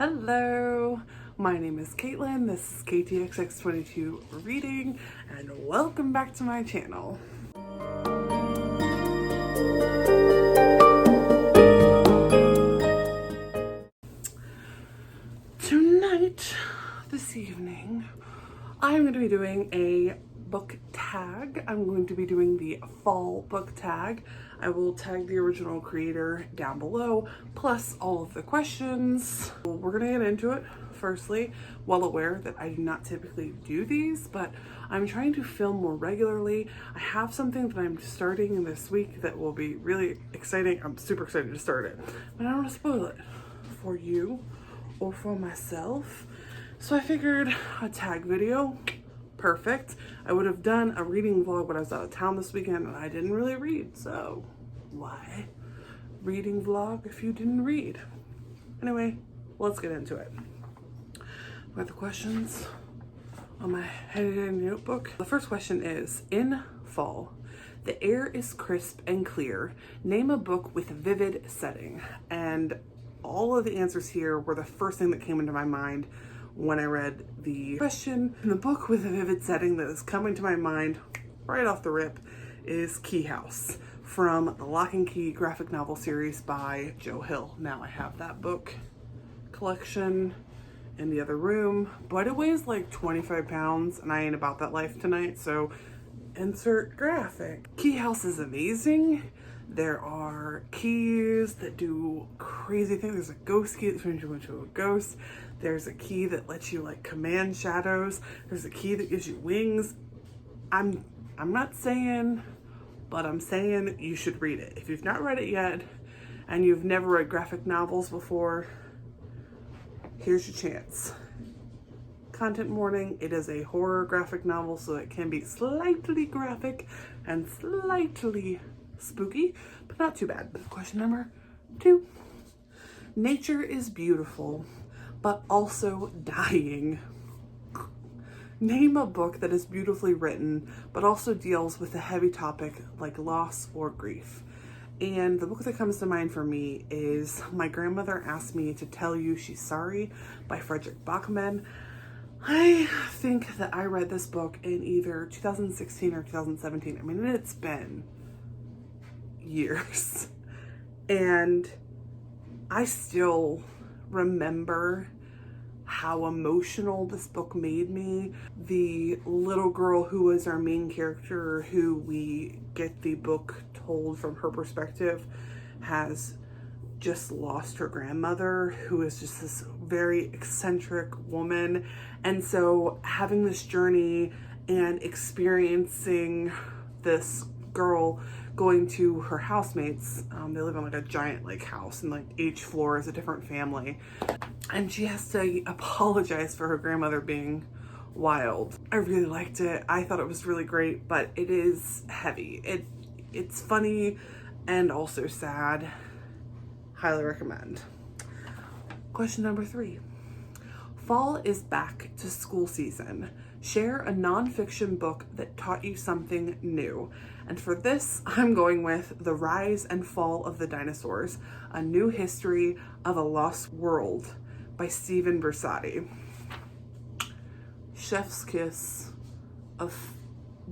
Hello, my name is Caitlin, this is KTXX22 Reading, and welcome back to my channel. Tonight, this evening, I'm going to be doing a book tag. I'm going to be doing the fall book tag. I will tag the original creator down below, plus all of the questions. We're gonna get into it. Firstly, well aware that I do not typically do these, but I'm trying to film more regularly. I have something that I'm starting this week that will be really exciting. I'm super excited to start it, but I don't want to spoil it for you or for myself. So I figured a tag video, perfect. I would have done a reading vlog, but I was out of town this weekend and I didn't really read, so why reading vlog if you didn't read? Anyway, let's get into it. I've got the questions on my headed notebook. The first question is, in fall, the air is crisp and clear. Name a book with a vivid setting. And all of the answers here were the first thing that came into my mind when I read the question. And the book with a vivid setting that is coming to my mind right off the rip is Key House, from the Lock and Key graphic novel series by Joe Hill. Now I have that book collection in the other room, but it weighs like 25 pounds and I ain't about that life tonight, so insert graphic. Key House is amazing. There are keys that do crazy things. There's a ghost key that turns you into a ghost. There's a key that lets you like command shadows. There's a key that gives you wings. I'm not saying, but I'm saying you should read it. If you've not read it yet and you've never read graphic novels before, here's your chance. Content warning, it is a horror graphic novel, so it can be slightly graphic and slightly spooky, but not too bad. Question number 2. Nature is beautiful, but also dying. Name a book that is beautifully written, but also deals with a heavy topic like loss or grief. And the book that comes to mind for me is My Grandmother Asked Me to Tell You She's Sorry by Frederick Bachman. I think that I read this book in either 2016 or 2017. I mean, it's been years. And I still remember how emotional this book made me. The little girl who was our main character, who we get the book told from her perspective, has just lost her grandmother, who is just this very eccentric woman. And so having this journey and experiencing this girl going to her housemates, they live in like a giant like house, and like each floor is a different family, and she has to apologize for her grandmother being wild. I really liked it. I thought it was really great, but it is heavy. It's funny and also sad. Highly recommend. Question number 3. Fall is back to school season. Share a nonfiction book that taught you something new. And for this, I'm going with The Rise and Fall of the Dinosaurs, A New History of a Lost World by Stephen Bersati. Chef's kiss of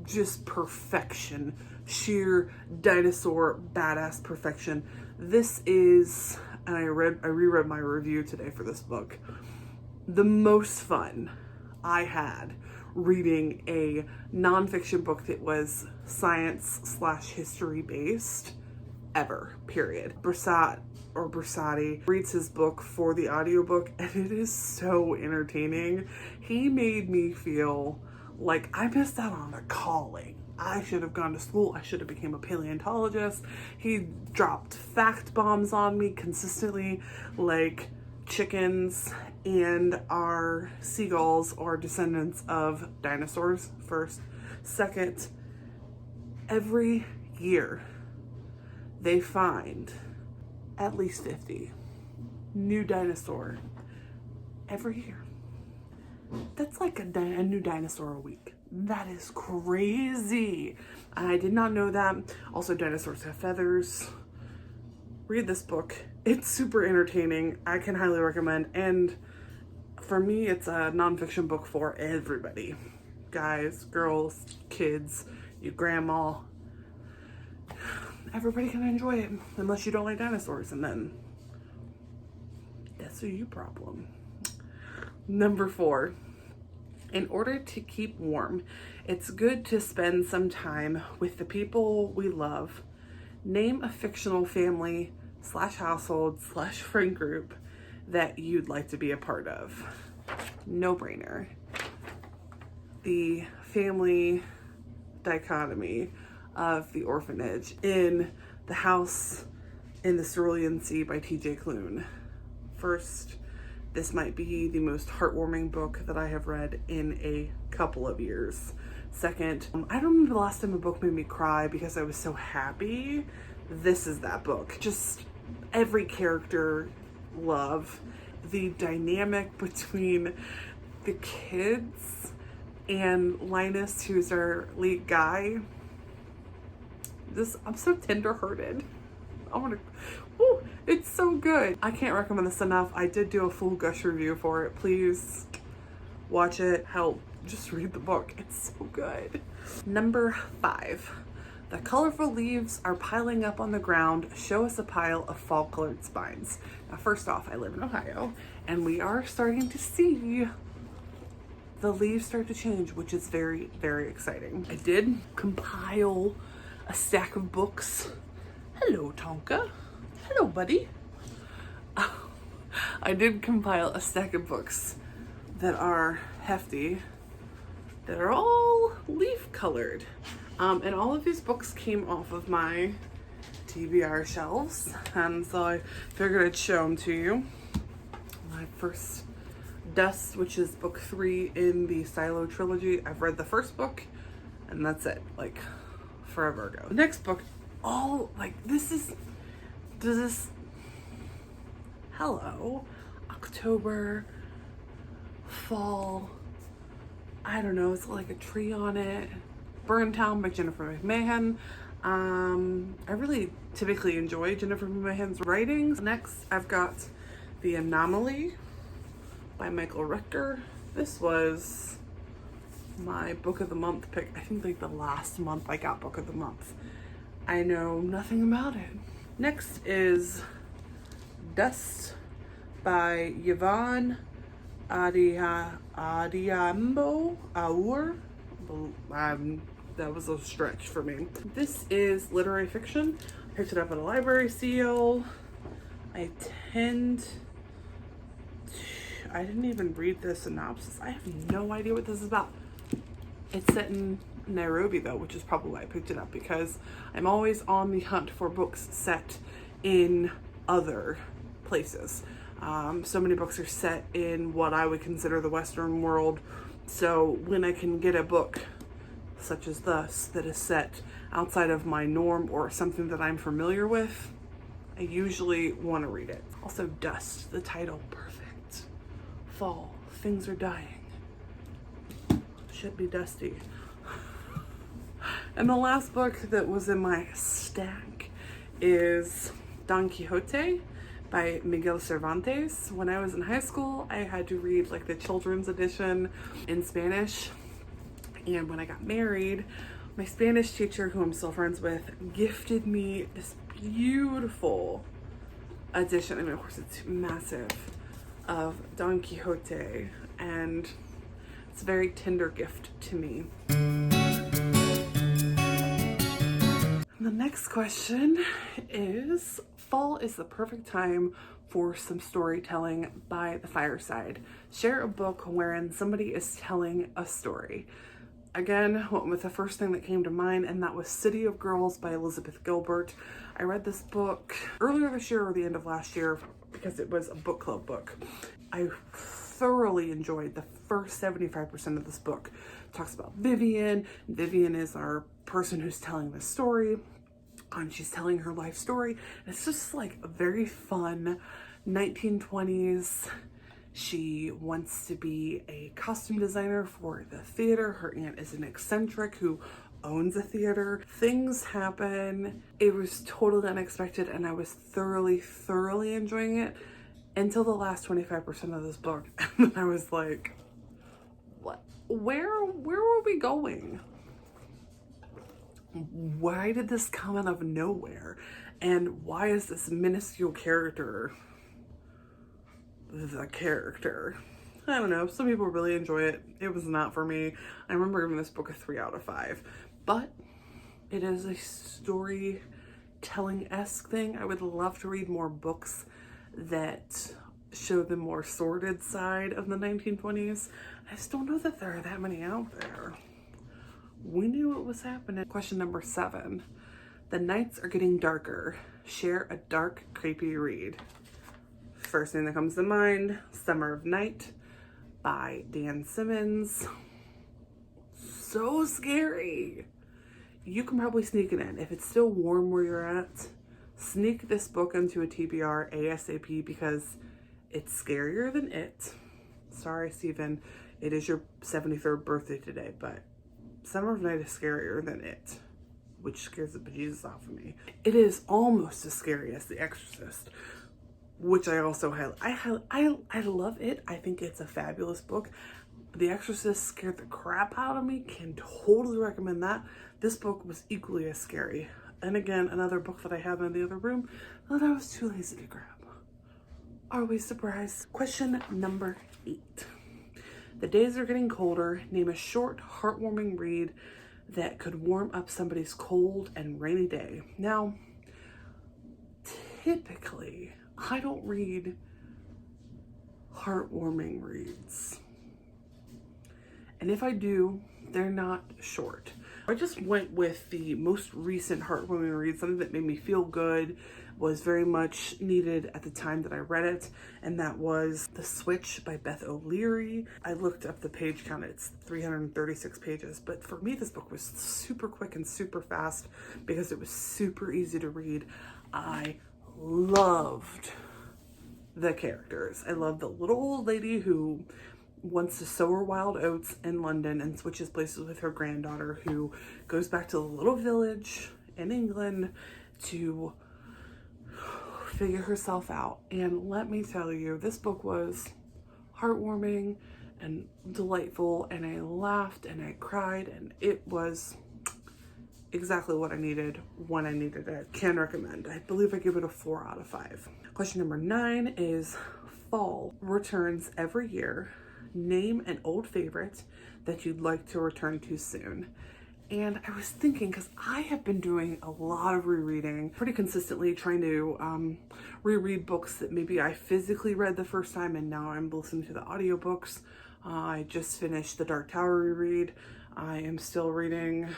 just perfection, sheer dinosaur badass perfection. This is, and I reread my review today for this book, the most fun I had reading a nonfiction book that was science/history based ever, period. Bersati reads his book for the audiobook, and it is so entertaining. He made me feel like I missed out on a calling. I should have gone to school. I should have become a paleontologist. He dropped fact bombs on me consistently, like chickens and our seagulls are descendants of dinosaurs, first. Second, every year they find at least 50 new dinosaur every year. That's like a new dinosaur a week. That is crazy. I did not know that. Also, dinosaurs have feathers. Read this book. It's super entertaining. I can highly recommend. And for me, it's a nonfiction book for everybody. Guys, girls, kids, your grandma. Everybody can enjoy it, unless you don't like dinosaurs, and then that's a you problem. Number 4. In order to keep warm, it's good to spend some time with the people we love. Name a fictional family / household / friend group that you'd like to be a part of. No brainer. The family dichotomy of the orphanage in The House in the Cerulean Sea by T.J. Klune. First, this might be the most heartwarming book that I have read in a couple of years. Second, I don't remember the last time a book made me cry because I was so happy. This is that book. Just every character, love. The dynamic between the kids and Linus, who's our lead guy. I'm so tender-hearted. It's so good. I can't recommend this enough. I did do a full gush review for it. Please watch it. Hell, just read the book. It's so good. Number 5. The colorful leaves are piling up on the ground. Show us a pile of fall-colored spines. Now, first off, I live in Ohio, and we are starting to see the leaves start to change, which is very, very exciting. I did compile a stack of books. Hello, Tonka. Hello, buddy. I did compile a stack of books that are hefty, that are all leaf colored. And all of these books came off of my TBR shelves, and so I figured I'd show them to you. My first, Dust, which is book 3 in the Silo trilogy. I've read the first book, and that's it, like forever ago. The next book, hello, October, fall, I don't know, it's like a tree on it. Burntown by Jennifer McMahon. I really typically enjoy Jennifer McMahon's writings. Next, I've got The Anomaly by Michael Rector. This was my book of the month pick. I think like the last month I got book of the month. I know nothing about it. Next is Dust by Yvonne Adiambo Aour. That was a stretch for me. This is literary fiction. I picked it up at a library sale. I didn't even read the synopsis. I have no idea what this is about. It's set in Nairobi though, which is probably why I picked it up, because I'm always on the hunt for books set in other places. So many books are set in what I would consider the Western world. So when I can get a book such as this that is set outside of my norm or something that I'm familiar with, I usually want to read it. Also, Dust, the title, perfect. Fall, things are dying. Should be dusty. And the last book that was in my stack is Don Quixote by Miguel Cervantes. When I was in high school, I had to read like the children's edition in Spanish. And when I got married, my Spanish teacher, who I'm still friends with, gifted me this beautiful edition. I mean, of course, it's massive, of Don Quixote, and it's a very tender gift to me. The next question is, fall is the perfect time for some storytelling by the fireside. Share a book wherein somebody is telling a story. Again, went with the first thing that came to mind, and that was City of Girls by Elizabeth Gilbert. I read this book earlier this year or the end of last year because it was a book club book. I thoroughly enjoyed the first 75% of this book. It talks about Vivian. Vivian is our person who's telling this story, and she's telling her life story. And it's just like a very fun 1920s. She wants to be a costume designer for the theater. Her aunt is an eccentric who owns a theater. Things happen. It was totally unexpected, and I was thoroughly enjoying it until the last 25% of this book. And I was like, what? Where were we going? Why did this come out of nowhere? And why is this minuscule character the character? I don't know. Some people really enjoy it. It was not for me. I remember giving this book a 3 out of 5. But it is a storytelling-esque thing. I would love to read more books that show the more sordid side of the 1920s. I just don't know that there are that many out there. We knew what was happening. Question number 7. The nights are getting darker. Share a dark, creepy read. First thing that comes to mind, Summer of Night by Dan Simmons. So scary. You can probably sneak it in. If it's still warm where you're at, sneak this book into a TBR ASAP because it's scarier than it. Sorry, Stephen. It is your 73rd birthday today, but Summer of Night is scarier than it, which scares the bejesus off of me. It is almost as scary as The Exorcist, which I also I love it. I think it's a fabulous book. The Exorcist scared the crap out of me. Can totally recommend that. This book was equally as scary. And again, another book that I have in the other room that I was too lazy to grab. Are we surprised? Question number 8. The days are getting colder. Name a short, heartwarming read that could warm up somebody's cold and rainy day. Now, typically, I don't read heartwarming reads. And if I do, they're not short. I just went with the most recent heartwarming read, something that made me feel good, was very much needed at the time that I read it, and that was The Switch by Beth O'Leary. I looked up the page count, it's 336 pages, but for me this book was super quick and super fast because it was super easy to read. I loved the characters. I loved the little old lady who wants to sow her wild oats in London and switches places with her granddaughter, who goes back to the little village in England to figure herself out. And let me tell you, this book was heartwarming and delightful, and I laughed and I cried, and it was exactly what I needed when I needed it. Can recommend. I believe I give it a 4 out of 5. Question number 9 is fall returns every year. Name an old favorite that you'd like to return to soon. And I was thinking, because I have been doing a lot of rereading pretty consistently, trying to reread books that maybe I physically read the first time and now I'm listening to the audiobooks. I just finished the Dark Tower reread. I am still reading,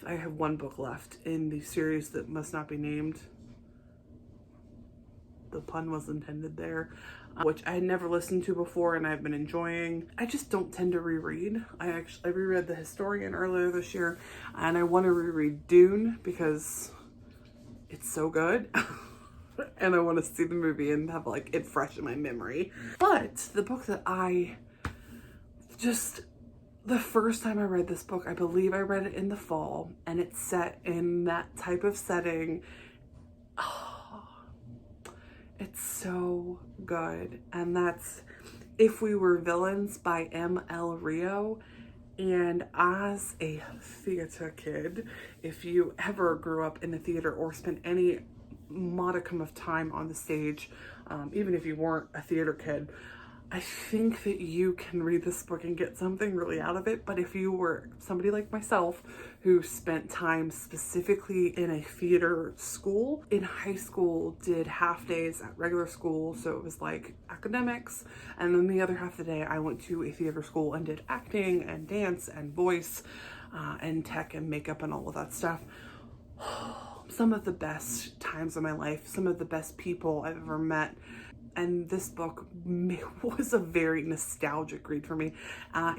I have one book left in the series that must not be named. The pun was intended there. Which I had never listened to before and I've been enjoying. I just don't tend to reread. I reread The Historian earlier this year, and I want to reread Dune because it's so good. And I want to see the movie and have like it fresh in my memory. But the book that the first time I read this book, I believe I read it in the fall, and it's set in that type of setting. It's so good, and that's If We Were Villains by M.L. Rio. And as a theater kid, if you ever grew up in the theater or spent any modicum of time on the stage, even if you weren't a theater kid, I think that you can read this book and get something really out of it. But if you were somebody like myself who spent time specifically in a theater school, in high school did half days at regular school, so it was like academics, and then the other half of the day I went to a theater school and did acting and dance and voice and tech and makeup and all of that stuff. Some of the best times of my life, some of the best people I've ever met. And this book was a very nostalgic read for me,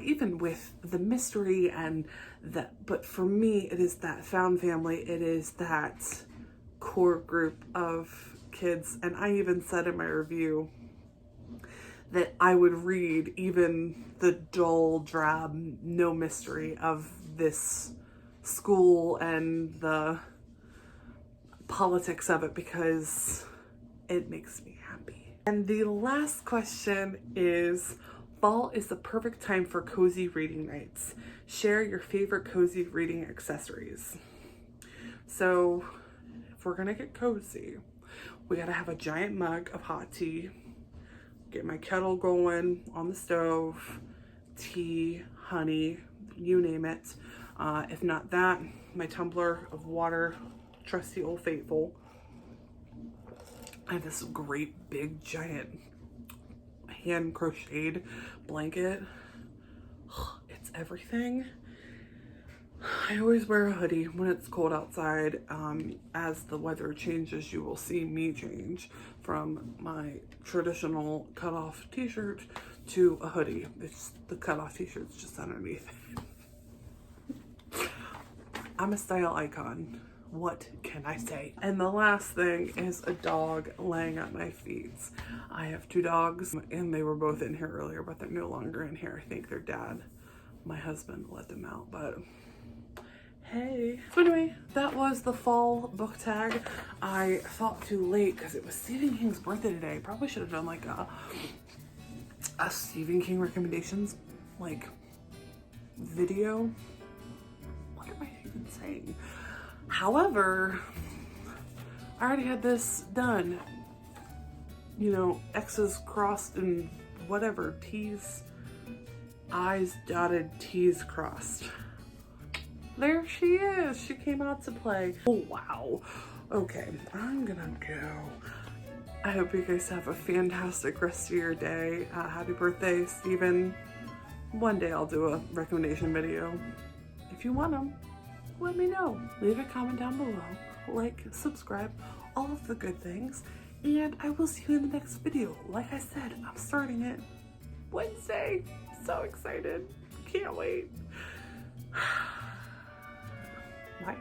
even with the mystery and that. But for me, it is that found family. It is that core group of kids. And I even said in my review that I would read even the dull, drab, no mystery of this school and the politics of it, because it makes me happy. And the last question is, fall is the perfect time for cozy reading nights. Share your favorite cozy reading accessories. So if we're gonna get cozy, we gotta have a giant mug of hot tea, get my kettle going on the stove, tea, honey, you name it. If not that, my tumbler of water, trusty old faithful. I have this great big giant hand crocheted blanket. It's everything. I always wear a hoodie when it's cold outside. As the weather changes, you will see me change from my traditional cutoff t-shirt to a hoodie. It's the cutoff t-shirt's just underneath. I'm a style icon. What can I say? And the last thing is a dog laying at my feet. I have 2 dogs, and they were both in here earlier, but they're no longer in here. I think their dad, my husband, let them out, but hey. So anyway, that was the fall book tag. I thought too late because it was Stephen King's birthday today. Probably should have done like a Stephen King recommendations like video. What am I even saying? However, I already had this done. You know, X's crossed and whatever, T's, I's dotted, T's crossed. There she is. She came out to play. Oh, wow. Okay, I'm gonna go. I hope you guys have a fantastic rest of your day. Happy birthday, Stephen. One day I'll do a recommendation video. If you want them, let me know. Leave a comment down below. Like, subscribe, all of the good things. And I will see you in the next video. Like I said, I'm starting it Wednesday. So excited. Can't wait. Bye.